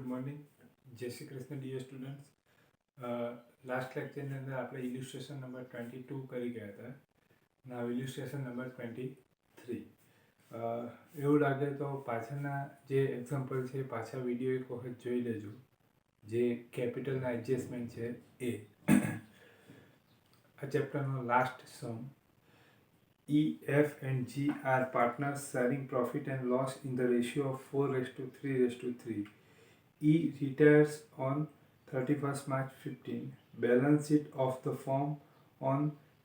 Morning. જય Shri Krishna dear students. Last લેક્ચરની અંદર આપણે ઇલ્યુસ્ટ્રેશન નંબર 22 કરી ગયા હતા. Now illustration number 23. એવું લાગે તો પાછળના જે એક્ઝામ્પલ છે પાછા વિડીયો એક વખત જોઈ લેજો, જે કેપિટલના એડજસ્ટમેન્ટ છે એ. આ ચેપ્ટરનો last sum. E, F and G are partners sharing profit and loss in the ratio of 4:3:3. E retires on 31st March 15. Balance sheet of the firm on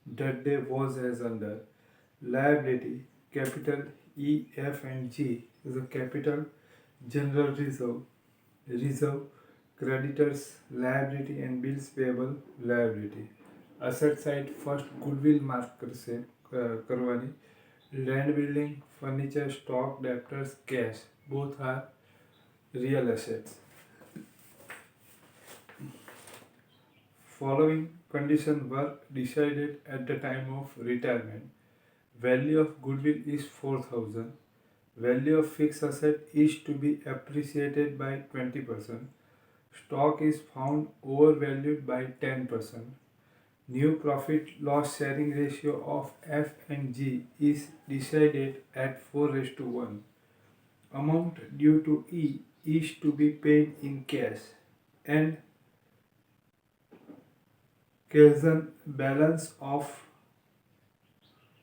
that day was as under. Liability, capital E, F and G is a capital, general reserve, creditors, liability and bills payable, liability. Asset side first goodwill mark કરવાની. Land building, furniture, stock, debtors, cash, both are real assets. Following conditions were decided at the time of retirement. Value of goodwill is 4,000. Value of fixed asset is to be appreciated by 20%. Stock is found overvalued by 10%. New profit loss sharing ratio of F and G is decided at 4:1. Amount due to E is to be paid in cash, and Kazan balance of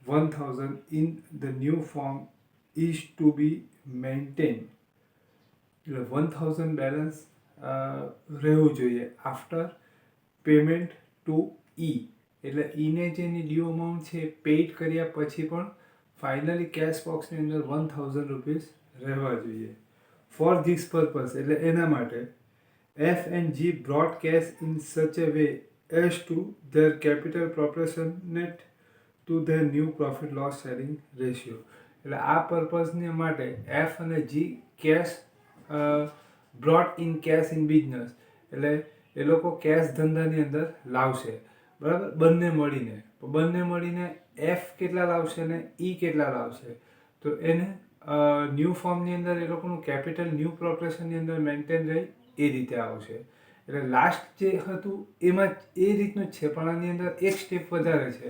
1,000 in the new form is to be maintained. 1,000 balance રહેવું જોઈએ after payment to E. એટલે ઈને જેની due amount છે paid કર્યા પછી પણ finally cache બોક્સની અંદર 1,000 રૂપીસ રહેવા જોઈએ. ફોર ધીસ પર્પઝ એટલે એના માટે F and G brought cash in such a way as to their capital proportionate to their new profit loss sharing ratio. એટલે આ પર્પઝને માટે F અને G cash brought in cash in business એટલે એ લોકો cache ધંધાની અંદર લાવશે, બરાબર, બંને મળીને એફ કેટલા લાવશે ને ઈ કેટલા લાવશે, તો એને ન્યૂ ફોર્મની અંદર એ લોકોનું કેપિટલ ન્યૂ પ્રોપરેશનની અંદર મેન્ટેન રહી એ રીતે આવશે. એટલે લાસ્ટ જે હતું એમાં એ રીતનું જ છે, પણ આની અંદર એક સ્ટેપ વધારે છે.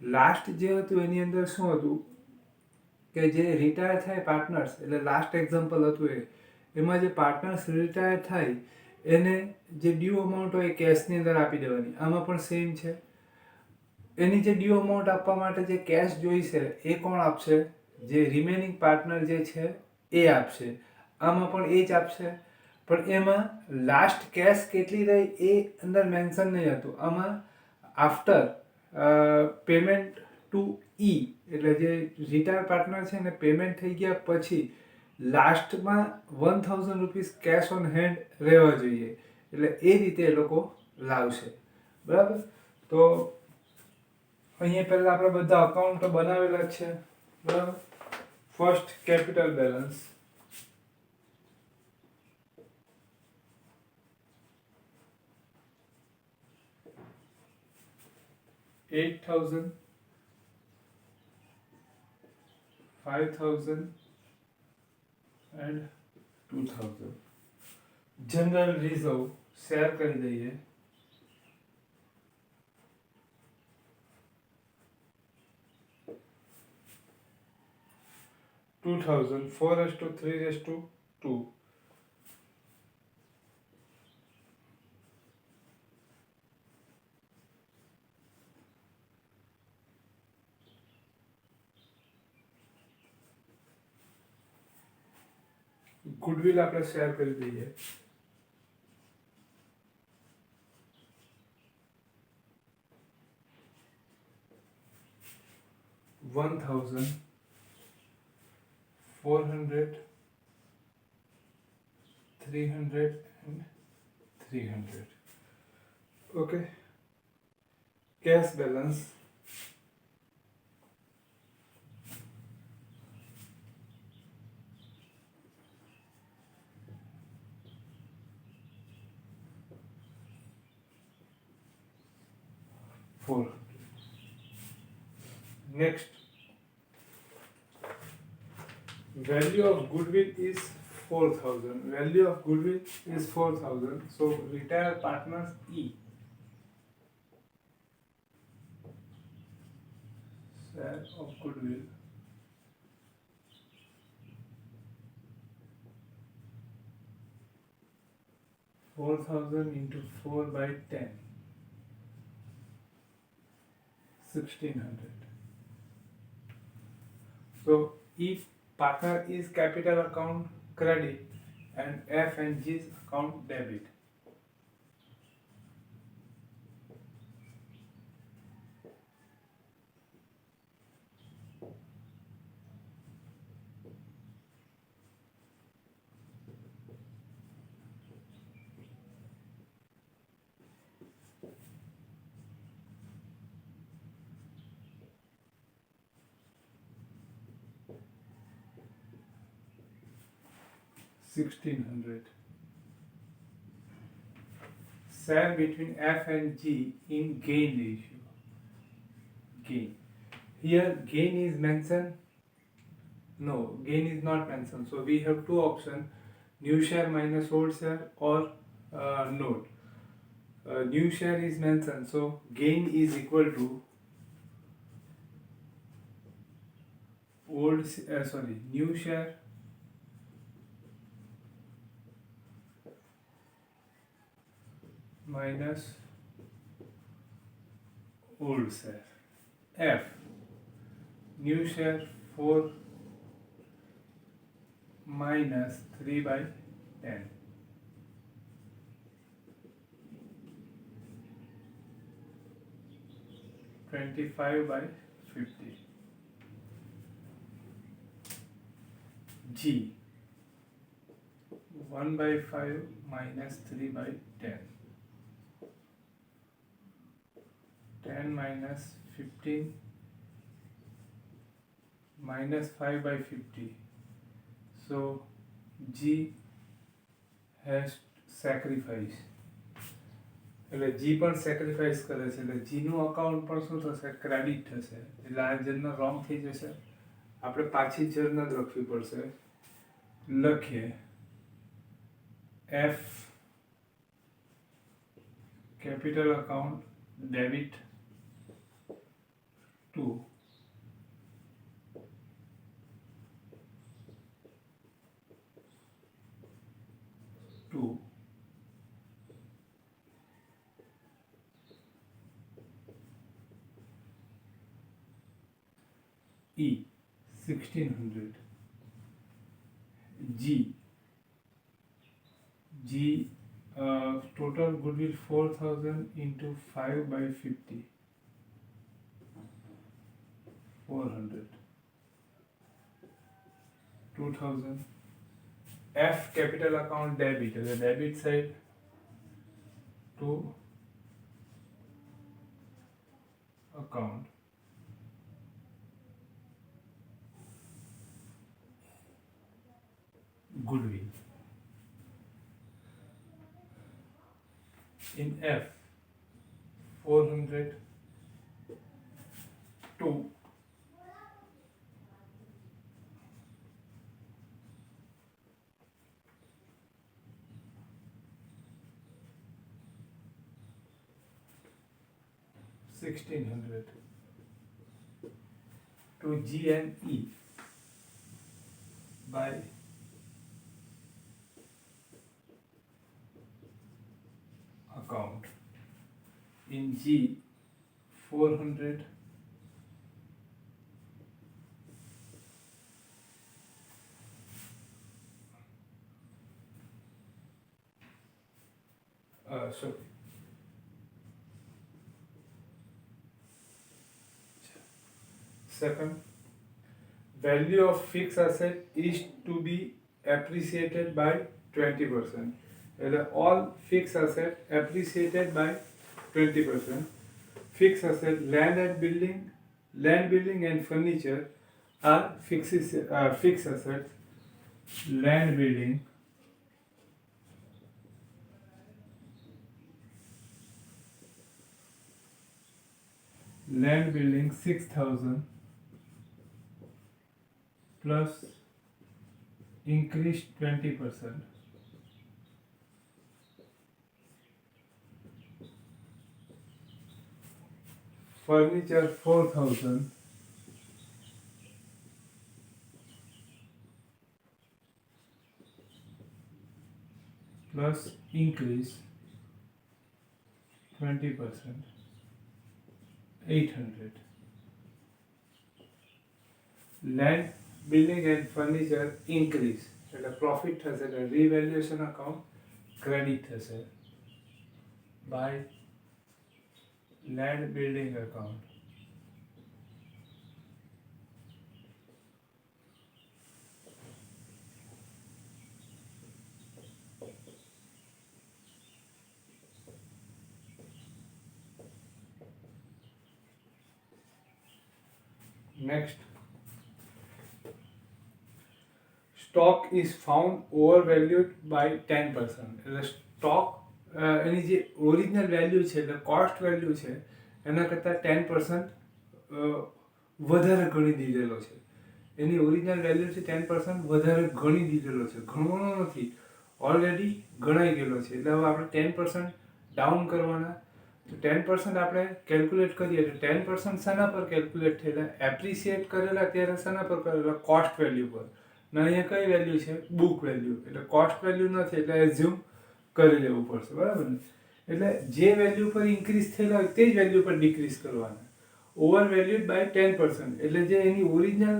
લાસ્ટ જે હતું એની અંદર શું હતું કે જે રિટાયર થાય પાર્ટનર્સ, એટલે લાસ્ટ એક્ઝામ્પલ હતું એમાં જે પાર્ટનર્સ રિટાયર થાય એને જે ડ્યુ અમાઉન્ટ હોય એ કેશની અંદર આપી દેવાની. આમાં પણ સેમ છે. એની જે ડ્યુ અમાઉન્ટ આપવા માટે જે કેશ જોઈશે એ કોણ આપશે? જે રિમેનિંગ પાર્ટનર જે છે એ આપશે. આમાં પણ એ જ આપશે, પણ એમાં લાસ્ટ કેશ કેટલી રહી એ અંદર મેન્શન નહીં હતું. આમાં આફ્ટર પેમેન્ટ ટુ ઈ એટલે જે રિટાયર પાર્ટનર છે ને પેમેન્ટ થઈ ગયા પછી લાસ્ટમાં 1,000 રૂપીસ કેશ ઓન હેન્ડ રહેવા જોઈએ. એટલે એ રીતે એ લોકો લાવશે, બરાબર. તો અહીંયા પહેલાં આપણે બધા અકાઉન્ટ બનાવેલા જ છે, બરાબર. First capital balance, $8,000, $5,000 and $2,000. General reserve share કરી દઈએ. $2,000 4:3:2. ગુડવિલ આપણે શેર કરી દઈએ. $1,000, $400, $300 and $300. Okay. Cash balance $400. Next, value of goodwill is 4,000. Value of goodwill is 4,000. So retired partners E. Share of goodwill. $4,000 into 4 by 10. 1,600. So if partner is capital account credit and F and G's account debit. $1,600. Share between F and G in gain ratio. Gain. Here gain is mentioned. No, gain is not mentioned. So we have two options: new share minus old share or note. New share is mentioned. So gain is equal to new share minus old share. F, new share 4 minus 3 by 10. $25 by 50. G, 1 by 5 minus 3 by 10. 10 minus 15 minus 5 by 50. So G has sacrifice. એટલે G પણ sacrifice કરે છે એટલે G નું account પણ શું થશે? Credit થશે. એટલે આ જર્નલ રોંગ થઈ જશે. આપણે પાછી જર્નલ લખવી પડશે. લખીએ F capital account debit to E 1,600. G total goodwill 4,000 into 5 by 50. 400. 2,000. F capital account debit. The debit side to account. Goodwill. In F 400 to $1,600 to G and E by account. In G 400 second, value of fixed asset is to be appreciated by 20%. All fixed asset appreciated by 20%. Fixed asset, land building and furniture are fixed assets. Land building, land building 6,000 plus increased 20%. Furniture 4,000 plus increase 20%, 800. Land, building and furniture increase એટલે profit થશે એટલે રિવેલ્યુએશન account credit થશે by land building account. Next, stock is found overvalued by 10%. એટલે stock એની જે original value છે એટલે cost value છે એના કરતાં 10% વધારે ગણી દીધેલો છે. એની ઓરિજિનલ વેલ્યુથી 10% વધારે ગણી દીધેલો છે. ગણવાનો નથી, ઓલરેડી ગણાઈ ગયેલો છે. એટલે હવે આપણે 10% ડાઉન કરવાના. તો 10% આપણે કેલ્ક્યુલેટ કરીએ તો 10% શાના પર કેલ્ક્યુલેટ થયેલા? એપ્રિસિએટ કરેલા ત્યારે શાના પર કરેલા? કોસ્ટ વેલ્યુ પર. ને અહીંયા કઈ વેલ્યુ છે? Book value. એટલે કોસ્ટ વેલ્યુ નથી એટલે એઝ્યુમ કરી લેવું પડશે, બરાબર ને? એટલે જે વેલ્યુ પર ઇન્ક્રીઝ થયેલા હોય તે જ વેલ્યુ પર ડિક્રીઝ કરવાના. Over valued by 10%. એટલે જે એની ઓરિજિનલ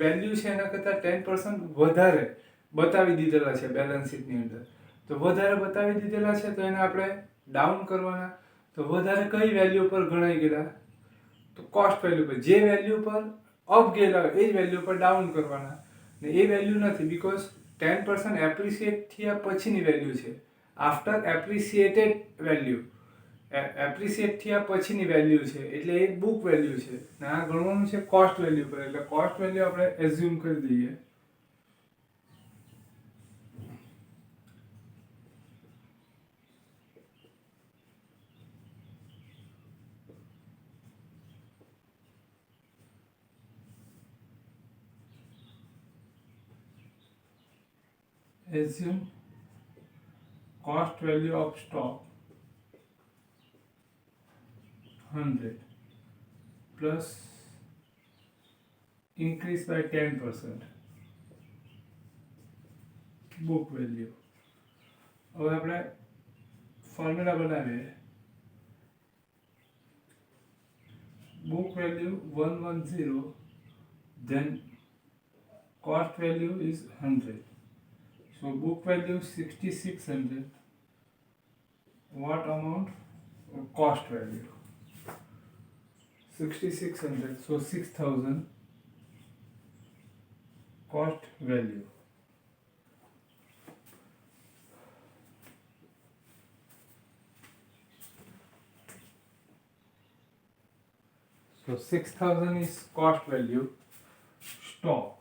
વેલ્યુ છે એના કરતાં 10% વધારે બતાવી દીધેલા છે બેલેન્સ શીટની અંદર. તો વધારે બતાવી દીધેલા છે તો એને આપણે ડાઉન કરવાના. તો વધારે કઈ વેલ્યુ પર ગણાઈ ગયેલા? તો કોસ્ટ વેલ્યુ પર. જે વેલ્યુ પર અપ ગયેલા હોય એ જ વેલ્યુ પર ડાઉન કરવાના. ને એ વેલ્યુ નથી, બીકોઝ 10% એપ્રિસિએટ થયા પછીની વેલ્યુ છે. આફ્ટર એપ્રિસિએટેડ વેલ્યુ, એપ્રિસિએટ થયા પછીની વેલ્યુ છે એટલે એ બુક વેલ્યુ છે. ને આ ગણવાનું છે કોસ્ટ વેલ્યુ પર. એટલે કોસ્ટ વેલ્યુ આપણે એઝ્યુમ કરી દઈએ. Assume cost value of stock 100 plus increase by 10% book value. હવે આપણે ફોર્મ્યુલા બનાવીએ. book value 110, then cost value is 100. So book value 6600. What amount? Cost value 6600. So 6000 cost value. So 6000 is cost value. Stock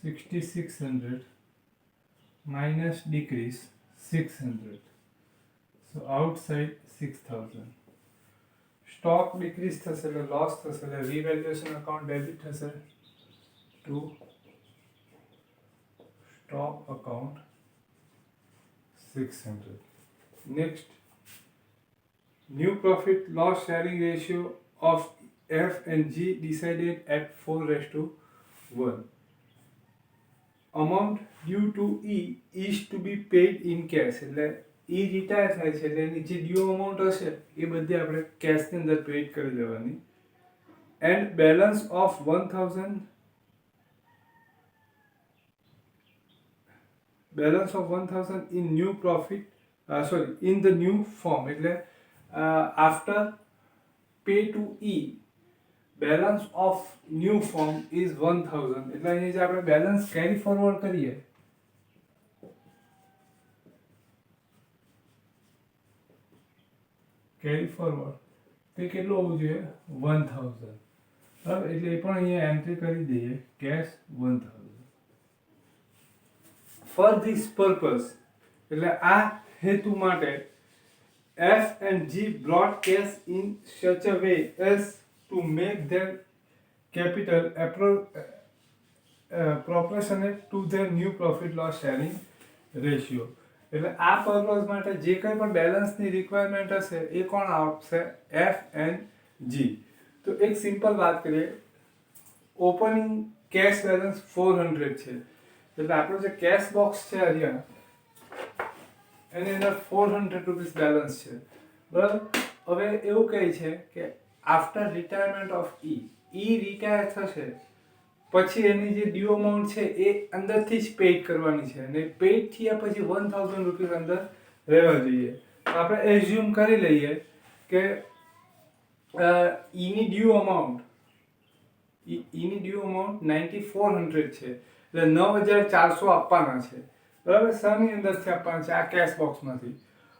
6600 minus decrease 600. So outside 6000. Stock decrease થશે એટલે loss થશે એટલે revaluation account debit થશે to stock account 600. Next, new profit loss sharing ratio of F and G decided at 4:1. Amount due to E is to be paid in cash. એટલે E retire થાય છે એટલે એની જે due amount હશે એ બધી આપણે કેશની અંદર પેડ કરી દેવાની. And balance of 1000 in new profit, in the new form. એટલે after pay to E, balance of new form is 1000. એટલે અહીં જે આપણે બેલેન્સ કેરી ફોરવર્ડ કરીએ કેરી ફોરવર્ડ તે કેટલું હોવું જોઈએ? 1000. બરાબર, એટલે એ પણ અહીંયા એન્ટ્રી કરી દઈએ કેશ 1000. ફોર ધીસ પર્પઝ એટલે આ હેતુ માટે F and G brought cash in such a way as to make their capital proportionate to their new profit loss sharing ratio. એટલે આ પર્પઝ માટે જે કંઈ પણ બેલેન્સની રિક્વાયરમેન્ટ હશે એ કોણ આપશે? F&G. તો એક સિમ્પલ વાત કરીએ, ઓપનિંગ કેશ બેલેન્સ 400 છે, એટલે આપણો જે કેશ બોક્સ છે અહીંયા એની અંદર 400 રૂપીસ બેલેન્સ છે, બરાબર. હવે એવું કહે છે કે after retirement of E retire થશે પછી એની જે ડ્યુ અમાઉન્ટ છે એ અંદરથી જ પેડ કરવાની છે, અને પેડ થયા પછી 1000 રૂપીસ અંદર રહેવા જોઈએ. તો આપણે એઝ્યુમ કરી લઈએ કે ઈની ડ્યુ અમાઉન્ટ 9400 છે, એટલે 9400 આપવાના છે, બરાબર. શાની અંદરથી આપવાના છે? આ કેશ બોક્સમાંથી.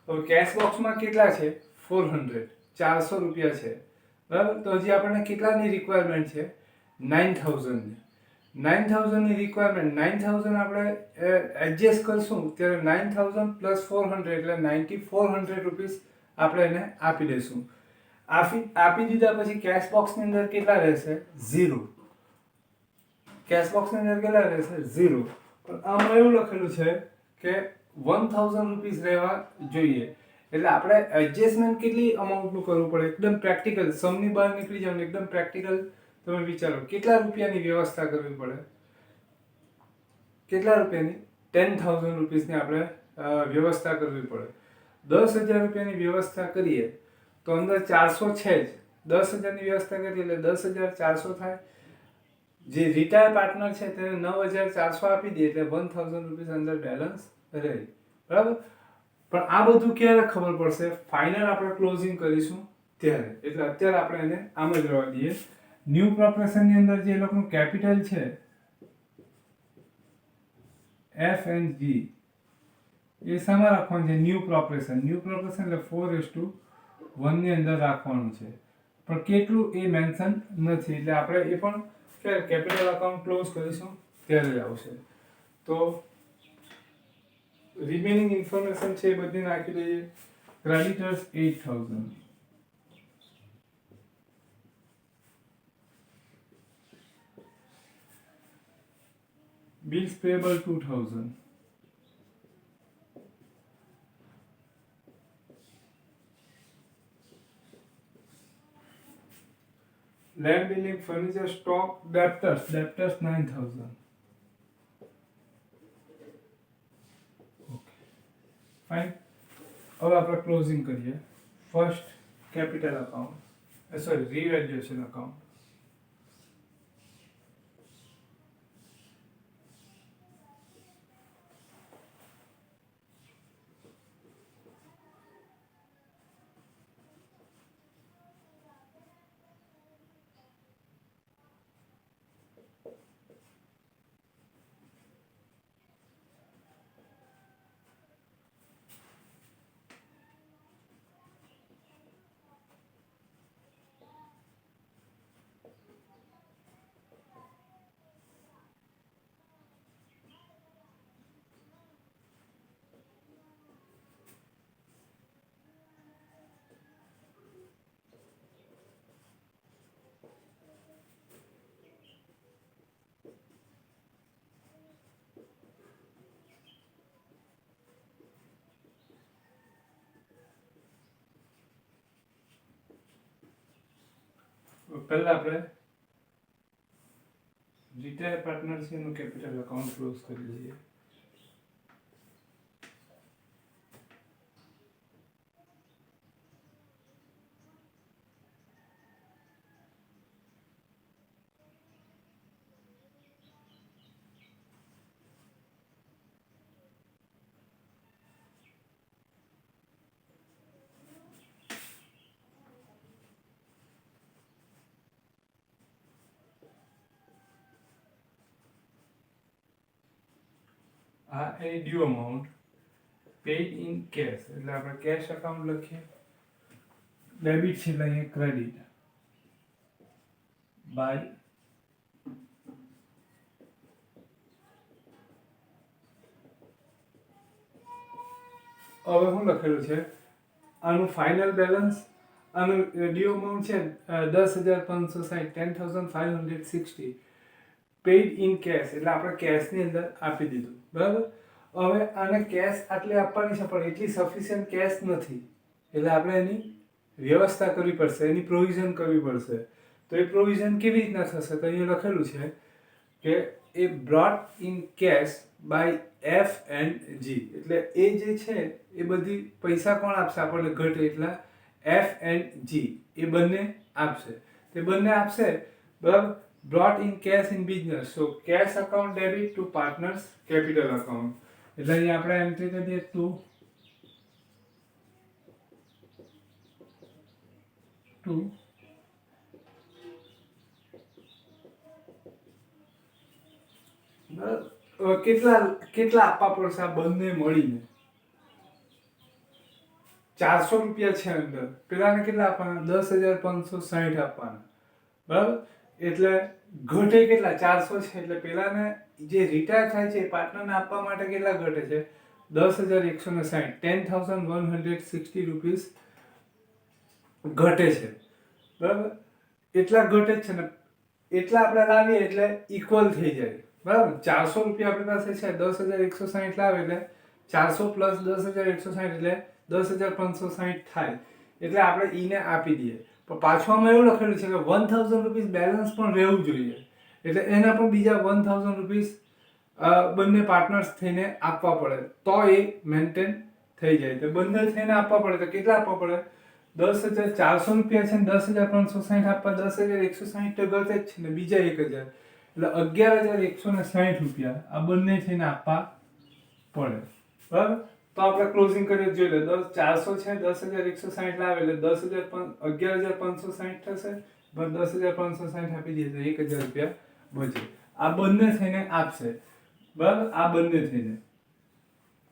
હવે કેશ બોક્સમાં કેટલા છે? 400, 400 રૂપિયા છે, બરાબર. તો હજી આપણને કેટલાની રિક્વાયરમેન્ટ છે? 9000 ની. 9000 ની રિક્વાયરમેન્ટ, 9000 આપણે એડજસ્ટ કરશું ત્યારે 9000 પ્લસ 400 એટલે 9400 રૂપીસ આપણે એને આપી દઈશું. આપી દીધા પછી કેશ બોક્સની અંદર કેટલા રહેશે? 0. કેશ બોક્સની અંદર કેટલા રહેશે? 0. પણ આમાં એવું લખેલું છે કે 1000 રૂપીસ રહેવા જોઈએ, એટલે આપણે એડજસ્ટમેન્ટ કેટલી અમાઉન્ટનું કરવું પડે? એકદમ પ્રેક્ટિકલ, સમની બહાર નીકળી જવાનું, એકદમ પ્રેક્ટિકલ. તમે વિચારો કેટલા રૂપિયાની વ્યવસ્થા કરવી પડે? કેટલા રૂપિયાની? 10000 રૂપીસની આપણે વ્યવસ્થા કરવી પડે. 10000 રૂપિયાની વ્યવસ્થા કરીએ તો અંદર 400 છે જ. 10000 ની વ્યવસ્થા કરીએ એટલે 10400 થાય. જે રિટાયર પાર્ટનર છે તેને 9400 આપી દઈએ એટલે 1000 રૂપીસ અંદર બેલેન્સ રહે, બરાબર. પણ આ બધું ક્યારે ખબર પડશે? ફાઇનલ આપણે ક્લોઝિંગ કરીશું ત્યારે. એટલે અત્યારે આપણે એને આમ જ રહેવા દઈએ. ન્યૂ પ્રોપરેશનની અંદર જે લોકોનું કેપિટલ છે F&G એ શામાં રાખવાનું છે? New proportion. ન્યૂ પ્રોપરેશન એટલે 4:1 ની અંદર રાખવાનું છે, પણ કેટલું એ મેન્શન નથી, એટલે આપણે એ પણ કેપિટલ અકાઉન્ટ ક્લોઝ કરીશું ત્યારે જ આવશે. તો રિમેનિંગ ઇન્ફોર્મેશન છે એ બધી નાખી દઈએ. Creditors 8000, bills payable 2000, land building furniture stock debtors 9000. Okay fine. હવે આપણે ક્લોઝિંગ કરીએ. First capital account, sorry revaluation account. પહેલા આપણે રિટાયર પાર્ટનર છે એનું કેપિટલ અકાઉન્ટ ક્લોઝ કરી લઈએ. આ એ due amount paid in cash, એટલે આપણે કેશ અકાઉન્ટ લખીએ. ડેબિટ છે એટલે અહીંયા ક્રેડિટ બાય હવે શું લખેલું છે? આનું ફાઇનલ બેલેન્સ, આનું ડ્યુ અમાઉન્ટ છે 10,560, 10,560. પેઇડ ઇન કેશ એટલે આપણે કેશની અંદર આપી દીધું, બરાબર. હવે આને કેશ આટલી આપવાની છે પણ એટલી સફિશિયન્ટ કેશ નથી, એટલે આપણે એની વ્યવસ્થા કરવી પડશે, એની પ્રોવિઝન કરવી પડશે. તો એ પ્રોવિઝન કેવી રીતના થશે? તો અહીંયા લખેલું છે કે A brought in cash by F and G, એટલે એ જે છે એ બધી પૈસા કોણ આપશે આપણને ઘટે એટલા? એફ એન્ડ જી, એ બંને આપશે. તે બંને આપશે, બરાબર. Brought in cache in business, so cash account debit to partners capital account. એટલે અહીંયા આપણે એન્ટ્રી કરી દઈએ ટુ કેટલા કેટલા આપવા પડશે આ બંને મળીને? 400 રૂપિયા છે અંદર, પેલાને કેટલા આપવાના? 10,560 આપવાના, બરાબર. એટલે ઘટે કેટલા? 400 છે, એટલે પેલાને જે રિટાયર થાય છે એ પાર્ટનરને આપવા માટે કેટલા ઘટે છે? 10,160, 10,160 રૂપીસ ઘટે છે, બરાબર. એટલા ઘટે જ છે ને, એટલા આપણે લાવીએ એટલે ઇક્વલ થઈ જાય, બરાબર. 400 રૂપિયા આપણી પાસે છે, 10,160 લાવે એટલે 400 પ્લસ 10,160 એટલે 10,560 થાય, એટલે આપણે ઈને આપી દઈએ. પણ પાછું આમાં એવું લખેલું છે કે 1,000 રૂપીસ બેલેન્સ પણ રહેવું જોઈએ, એટલે એના પણ બીજા 1,000 રૂપીસ બંને પાર્ટનર્સ થઈને આપવા પડે, તો એ મેન્ટેન થઈ જાય. તો બંને થઈને આપવા પડે તો કેટલા આપવા પડે? 10,400 રૂપિયા છે ને 10,560 આપવા, 10,160 તો ગતે જ છે ને, બીજા 1,000 એટલે 11,160 રૂપિયા આ બંને થઈને આપવા પડે, બરાબર. તો આપણે ક્લોઝિંગ કરીને જોઈ લે, 400 છે, 10,160 લાવે એટલે 11,560 થશે, બસ 10,560 આપી દઈએ તો 1,000 રૂપિયા બચે. આ બંને થઈને આપશે, બરાબર. આ બંને થઈને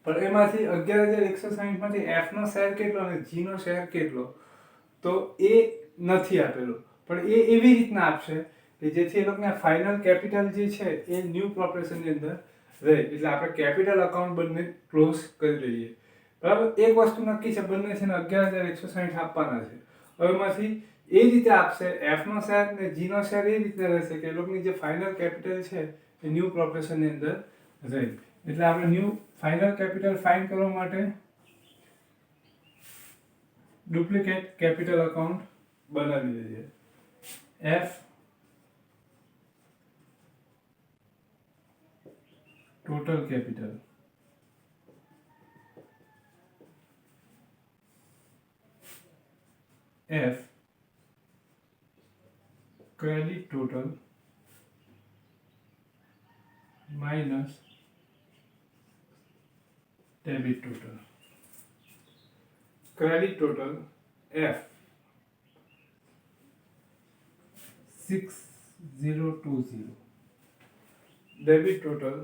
પણ એમાંથી 11,160 માંથી એફ નો શેર કેટલો અને જી નો શેર કેટલો? તો એ નથી આપેલો, પણ એ એવી રીતના આપશે કે જેથી એ લોકોને ફાઇનલ કેપિટલ જે છે એ ન્યૂ પ્રોપરેશનની અંદર રહે, એટલે આપણે કેપિટલ અકાઉન્ટ બંને ક્લોઝ કરી દઈએ, બરાબર. એક વસ્તુ નક્કી છે, બંને છે ને 11,160 આપવાના છે. હવે એમાંથી એ રીતે આપશે, એફ નો શેર ને જી નો શેર એ રીતે રહેશે કે એ લોકોની જે ફાઇનલ કેપિટલ છે એ ન્યૂ પ્રોપરેશનની અંદર રહે. એટલે આપણે ન્યૂ ફાઇનલ કેપિટલ ફાઇન્ડ કરવા માટે ડુપ્લિકેટ કેપિટલ અકાઉન્ટ બનાવી દઈએ. F total capital F credit total minus debit total. Credit total F 6020, debit total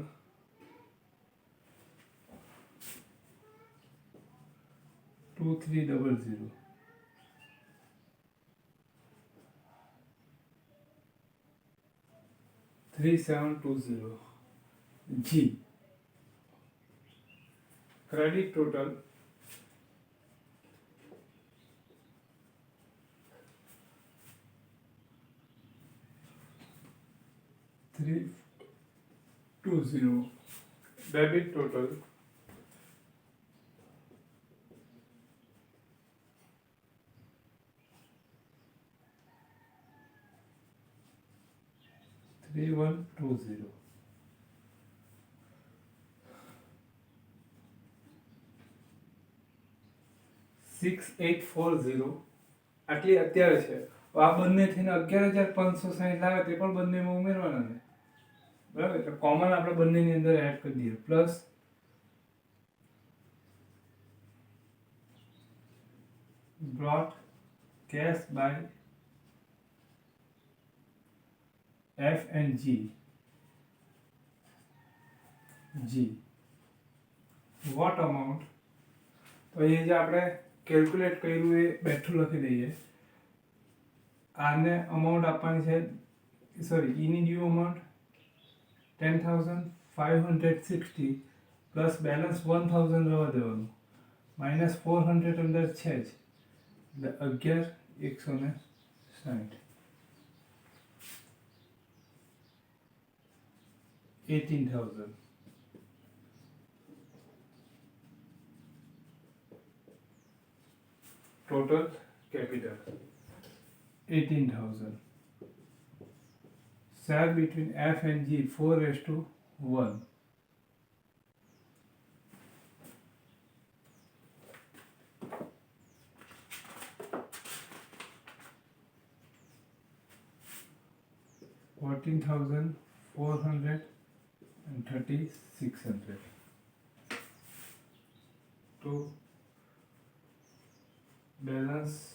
2300, 3720. જી ક્રેડિટ ટોટલ 320, ડેબિટ ટોટલ 3120. 6840 આટલી અત્યારે છે. આ બંને થઈને 11,560 લાવે તે પણ બંનેમાં ઉમેરવાના ને, બરાબર. એટલે કોમન આપણે બંનેની અંદર એડ કરી દઈએ, plus brought cash by F and G what amount. તો એ જે આપણે કેલ્ક્યુલેટ કર્યું એ બેઠું લખી દઈએ. આને અમાઉન્ટ આપવાની છે, સોરી, ઈની ડ્યુ અમાઉન્ટ 10,560 પ્લસ બેલેન્સ 1,000 રહેવા દેવાનું, માઇનસ 400 અંદર છે જ, એટલે 11,160. 18,000. Total capital 18,000. Share between F and G 4:1. $14,400 and 3,600 to balance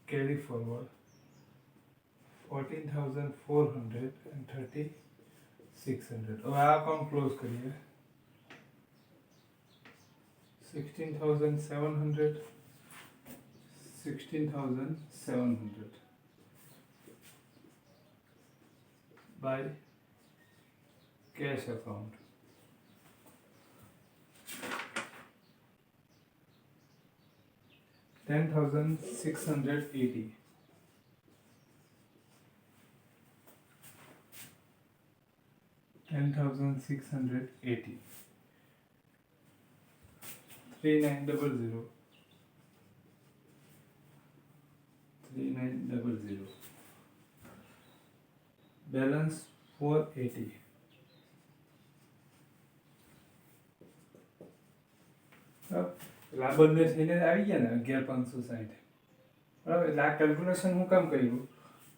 carry forward 14,400 and 3,600. હવે આ અકાઉન્ટ ક્લોઝ કરીએ. 16,700 16,700 by cash account. $10,680. $10,680. 3900. 3900. Balance 480. એટલે આ બંને થઈને આવી ગયા ને 11,560. બરાબર. એટલે આ કેલ્ક્યુલેશન હું કામ કર્યું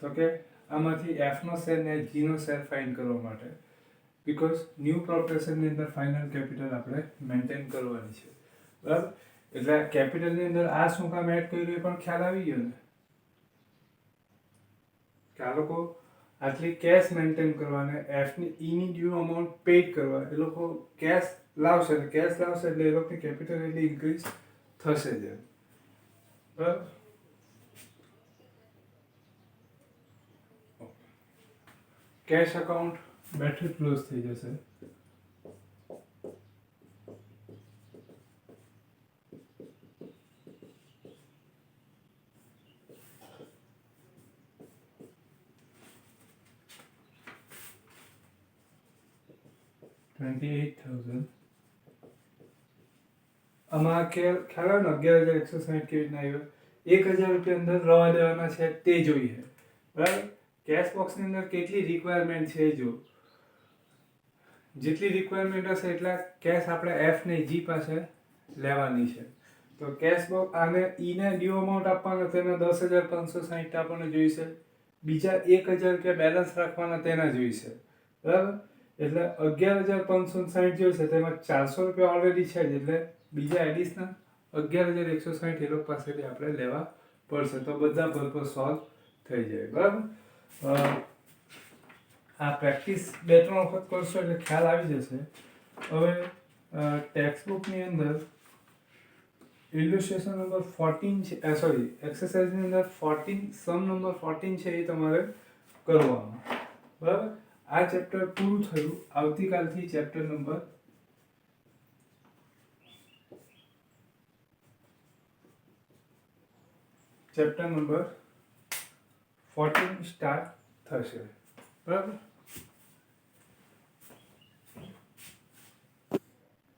તો કે આમાંથી એફનો શેર ને જીનો શેર ફાઇન્ડ કરવા માટે, બીકોઝ ન્યૂ પ્રોપરેશનની અંદર ફાઇનલ કેપિટલ આપણે મેન્ટેન કરવાની છે. બરાબર. એટલે કેપિટલની અંદર આ શું કામ એડ કર્યું એ પણ ખ્યાલ આવી ગયો ને કે આ લોકો આટલી કેશ મેન્ટેન કરવાને એફની ઈની ડ્યુ અમાઉન્ટ પેડ કરવા એ લોકો કેશ લાવશે એટલે એ લોકોની કેપિટલ એટલી ઇન્ક્રીઝ થશે જ. બરાબર. કેશ અકાઉન્ટ બેટર ક્લોઝ થઈ જશે. $28,000. આમાં ખ્યાલ આવે ને 11,160 કેવી રીતના આવ્યો. 1,000 રૂપિયા અંદર રવા દેવાના છે તે જોઈએ. બરાબર. કેશ બોક્સની અંદર કેટલી રિક્વાયરમેન્ટ છે જો જેટલી રિક્વાયરમેન્ટ હશે એટલા કેશ આપણે એફ ને જી પાસે લેવાની છે. તો કેશ બોક્સ આને ઈને ડ્યુ અમાઉન્ટ આપવાના તેના 10,560 આપણને જોઈશે. બીજા 1,000 રૂપિયા બેલેન્સ રાખવાના તેના જોઈશે. બરાબર. એટલે 11,560 જોઈશે તેમાં 400 રૂપિયા ઓલરેડી છે જ એટલે બીજા એડિશનલ 11,160 એ લોકો પાસેથી આપણે લેવા પડશે. તો બધા પર્પઝ સોલ્વ થઈ જાય. બરાબર. આ પ્રેક્ટિસ 2-3 વખત કરશો એટલે ખ્યાલ આવી જશે. હવે ટેક્સ્ટ બુકની અંદર ઇલ્યુસ્ટ્રેશન નંબર 14 છે, સોરી એક્સરસાઇઝની અંદર 14 સમ નંબર 14 છે એ તમારે કરવાનું. બરાબર. આ ચેપ્ટર પૂરું થયું. આવતીકાલથી ચેપ્ટર નંબર 14 સ્ટાર્ટ થશે. બરાબર.